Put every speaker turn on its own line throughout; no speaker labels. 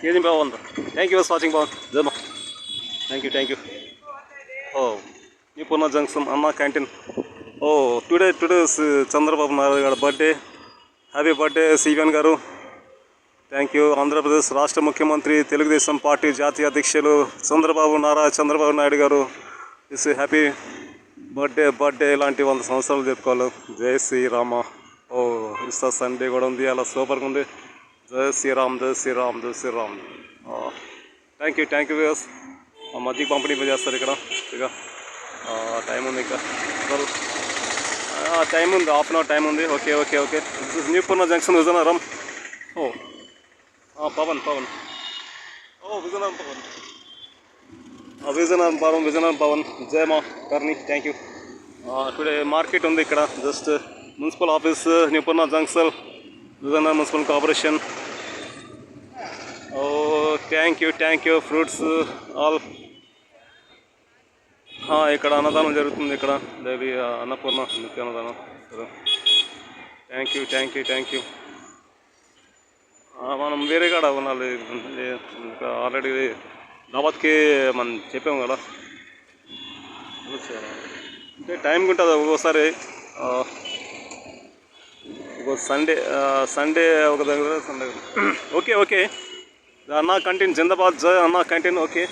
KG బాగుంది. Thank you for watching బాగుంది జమ. Thank you. ఓ మీ పూర్ణ జంక్షన్ అన్న క్యాంటీన్. ఓ టుడే చంద్రబాబు నాయుడు గారి birthday. Happy birthday CVN garu. Thank you. Andhra Pradesh రాష్ట్ర ముఖ్యమంత్రి, తెలుగుదేశం పార్టీ జాతీయ అధ్యక్షులు చంద్రబాబు నాయుడు గారు ఇస్ హ్యాపీ బర్త్డే ఇలాంటి 100 సంవత్సరాలు చెప్పుకోవాలి. జై శ్రీరామ. ఓ ఇస్తా సండే కూడా ఉంది, అలా సూపర్గా ఉంది. జై శ్రీరామ్. Thank you views. మజ్జిగ పంపిణీ చేస్తారు ఇక్కడ. ఇక టైం ఉంది, ఇంకా టైం ఉంది, హాఫ్ అన్ అవర్ టైం ఉంది. Okay. This is new Purna junction, Vizianagaram. ఓ పవన్. ఓ విజయనగరం పవన్. జయ మా కర్ణి. Thank you. టుడే మార్కెట్ ఉంది ఇక్కడ. Just municipal office, new Purna junction, Vizianagaram municipal corporation. ఓ థ్యాంక్ యూ ఫ్రూట్స్ ఆల్. ఇక్కడ అన్నదానం జరుగుతుంది. ఇక్కడ డైలీ అన్నపూర్ణ నిత్య అన్నదానం. సరే థ్యాంక్ యూ. మనం వేరే కాడ కొనాలి. ఇంకా ఆల్రెడీ దావత్కి మనం చెప్పాము కదా. అంటే టైంకి ఉంటుంది ఒక్కోసారి. సండే ఒక దగ్గర సండే. ఓకే. అన్నా క్యాంటీన్ జిందాబాద్. జై అన్నా క్యాంటీన్. ఓకే.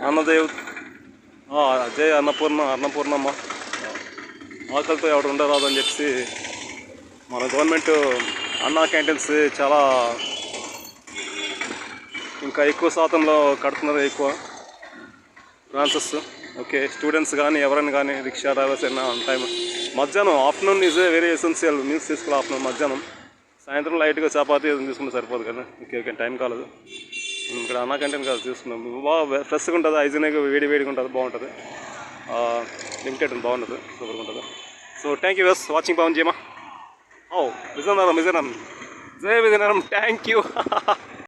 అన్నదేవ్. జై అన్నపూర్ణమ్మ. ఆకలితో ఎవడు ఉండరాదని చెప్పి మన గవర్నమెంట్ అన్నా క్యాంటీన్స్ చాలా ఇంకా ఎక్కువ శాతంలో కడుతున్నారు, ఎక్కువ బ్రాంచెస్. ఓకే. స్టూడెంట్స్ కానీ ఎవరైనా కానీ రిక్షా డ్రైవర్స్ అయినా టైం మధ్యాహ్నం afternoon is very essential. Meals తీసుకోవాలి ఆఫ్టర్నూన్. మధ్యాహ్నం సాయంత్రం లైట్గా చపాతీ తీసుకుంటే సరిపోదు కదా. ఓకే టైం కాలేదు. మనం ఇక్కడ అన్నా క్యాంటీన్ కాదు తీసుకున్నాం. బాగా ఫ్రెష్గా ఉంటుంది, హైజీనిక్గా వేడిగా ఉంటుంది, బాగుంటుంది. లిమిటెడ్ బాగుంటుంది, సూపర్గా ఉంటుంది. So thank you watching Pavan జయమా. విజయనగరం. జై విజయనగరం. Thank you.